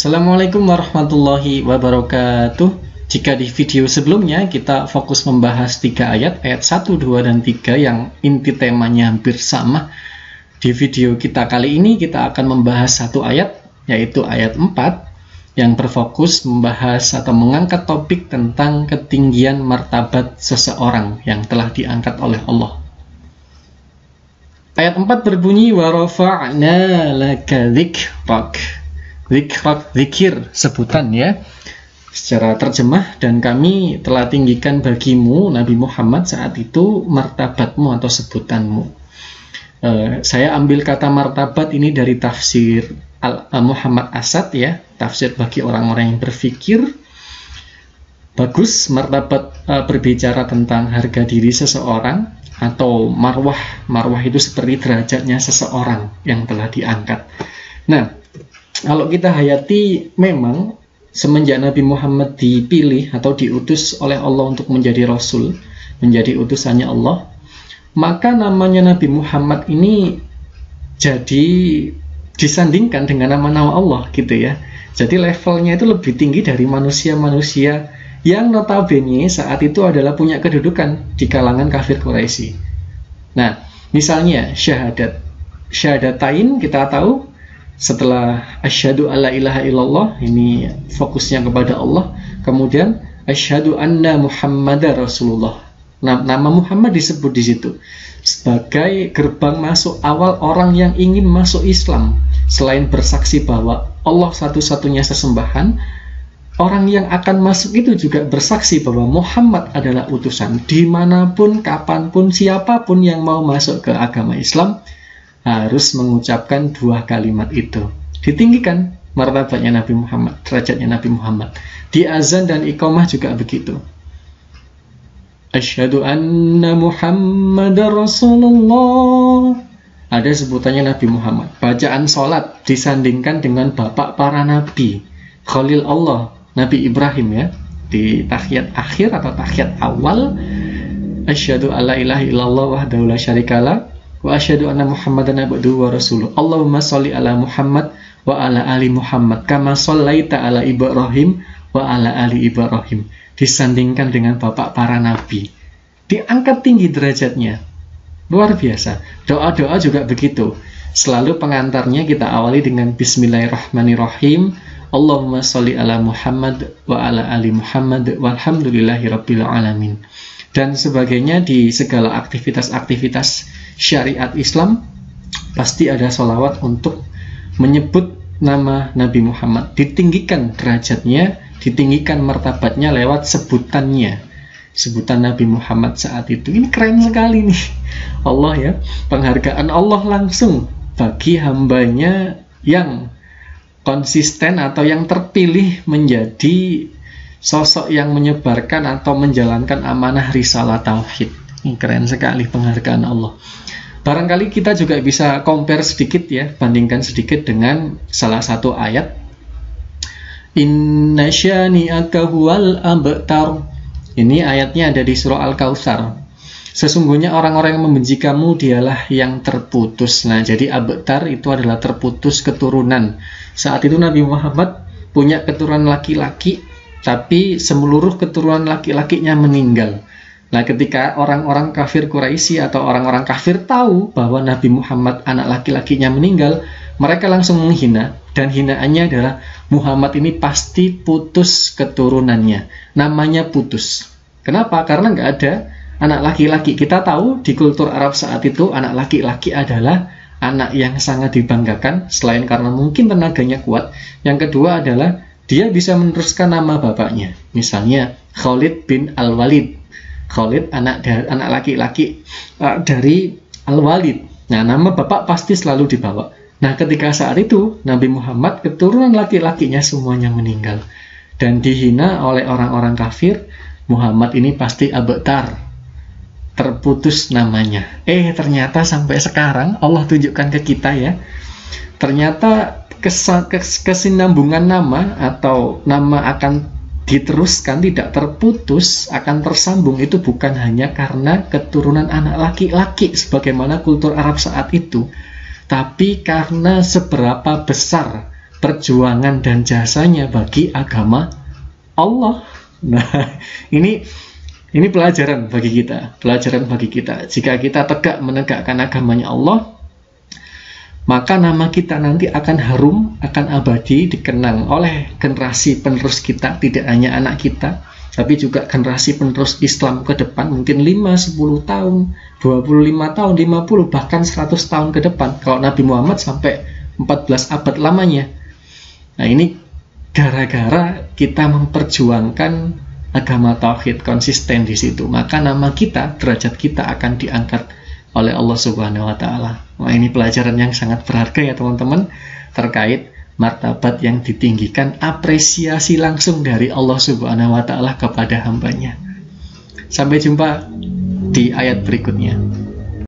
Assalamualaikum warahmatullahi wabarakatuh. Jika di video sebelumnya kita fokus membahas 3 ayat 1, 2, dan 3 yang inti temanya hampir sama, di video kita kali ini kita akan membahas 1 ayat, yaitu ayat 4, yang berfokus membahas atau mengangkat topik tentang ketinggian martabat seseorang yang telah diangkat oleh Allah. Ayat 4 berbunyi, wa rafa'na laka dzikrak. Zikir, sebutan ya, secara terjemah, dan kami telah tinggikan bagimu Nabi Muhammad saat itu martabatmu atau sebutanmu. Saya ambil kata martabat ini dari tafsir Muhammad Asad ya, tafsir bagi orang-orang yang berpikir. Bagus, martabat berbicara tentang harga diri seseorang atau marwah itu seperti derajatnya seseorang yang telah diangkat. Nah, kalau kita hayati, memang semenjak Nabi Muhammad dipilih atau diutus oleh Allah untuk menjadi Rasul, menjadi utusannya Allah, maka namanya Nabi Muhammad ini jadi disandingkan dengan nama-nama Allah gitu ya. Jadi levelnya itu lebih tinggi dari manusia-manusia yang notabene saat itu adalah punya kedudukan di kalangan kafir Quraisy. Nah, misalnya syahadatain kita tahu, setelah asyhadu alla ilaha illallah, ini fokusnya kepada Allah. Kemudian asyhadu anna Muhammadar Rasulullah. Nama Muhammad disebut di situ sebagai gerbang masuk awal orang yang ingin masuk Islam. Selain bersaksi bahwa Allah satu-satunya sesembahan, orang yang akan masuk itu juga bersaksi bahwa Muhammad adalah utusan. Dimanapun, kapanpun, siapapun yang mau masuk ke agama Islam harus mengucapkan 2 kalimat itu. Ditinggikan martabatnya Nabi Muhammad, derajatnya Nabi Muhammad. Di azan dan iqamah juga begitu. Asyhadu anna Muhammadar Rasulullah. Ada sebutannya Nabi Muhammad. Bacaan sholat disandingkan dengan bapak para nabi, Khalil Allah, Nabi Ibrahim ya. Di tahiyat akhir atau tahiyat awal, asyhadu alla ilaha illallah wahdahu la syarikalah wa asyhadu anna Muhammadan abduhu wa rasuluh. Allahumma sholli ala Muhammad wa ala ali Muhammad kama shallaita ala Ibrahim wa ala ali Ibrahim. Disandingkan dengan bapak para nabi, diangkat tinggi derajatnya, luar biasa. Doa-doa juga begitu. Selalu pengantarnya kita awali dengan bismillahirrahmanirrahim. Allahumma sholli ala Muhammad wa ala ali Muhammad walhamdulillahi rabbil alamin, dan sebagainya. Di segala aktivitas-aktivitas syariat Islam pasti ada sholawat untuk menyebut nama Nabi Muhammad. Ditinggikan derajatnya, ditinggikan martabatnya lewat sebutannya, sebutan Nabi Muhammad saat itu. Ini keren sekali nih Allah ya, penghargaan Allah langsung bagi hambanya yang konsisten atau yang terpilih menjadi sosok yang menyebarkan atau menjalankan amanah risalah tauhid. Ini keren sekali penghargaan Allah. Barangkali kita juga bisa compare sedikit ya, bandingkan sedikit dengan salah satu ayat. Inna syani'aka huwal abtar. Ini ayatnya ada di surah Al-Kautsar. Sesungguhnya orang-orang yang membenci kamu dialah yang terputus. Nah, jadi abtar itu adalah terputus keturunan. Saat itu Nabi Muhammad punya keturunan laki-laki, tapi seluruh keturunan laki-lakinya meninggal. Nah, ketika orang-orang kafir Quraisy atau orang-orang kafir tahu bahwa Nabi Muhammad anak laki-lakinya meninggal, mereka langsung menghina, dan hinaannya adalah Muhammad ini pasti putus keturunannya. Namanya putus. Kenapa? Karena nggak ada anak laki-laki. Kita tahu di kultur Arab saat itu anak laki-laki adalah anak yang sangat dibanggakan, selain karena mungkin tenaganya kuat. Yang kedua adalah dia bisa meneruskan nama bapaknya. Misalnya Khalid bin Al-Walid. Khalid anak laki-laki dari Al-Walid. Nah, nama bapak pasti selalu dibawa. Nah, ketika saat itu Nabi Muhammad keturunan laki-lakinya semuanya meninggal dan dihina oleh orang-orang kafir, Muhammad ini pasti abtar, terputus namanya. Ternyata sampai sekarang Allah tunjukkan ke kita ya, ternyata kesinambungan nama atau nama akan diteruskan, tidak terputus, akan tersambung, itu bukan hanya karena keturunan anak laki-laki sebagaimana kultur Arab saat itu, tapi karena seberapa besar perjuangan dan jasanya bagi agama Allah. Nah, ini pelajaran bagi kita, Jika kita tegak menegakkan agamanya Allah, maka nama kita nanti akan harum, akan abadi, dikenang oleh generasi penerus kita, tidak hanya anak kita, tapi juga generasi penerus Islam ke depan, mungkin 5, 10 tahun, 25 tahun, 50, bahkan 100 tahun ke depan. Kalau Nabi Muhammad sampai 14 abad lamanya. Nah, ini gara-gara kita memperjuangkan agama tauhid, konsisten di situ, maka nama kita, derajat kita akan diangkat oleh Allah Subhanahu wa taala. Wah, ini pelajaran yang sangat berharga ya teman-teman, terkait martabat yang ditinggikan, apresiasi langsung dari Allah Subhanahu wa taala kepada hambanya. Sampai jumpa di ayat berikutnya.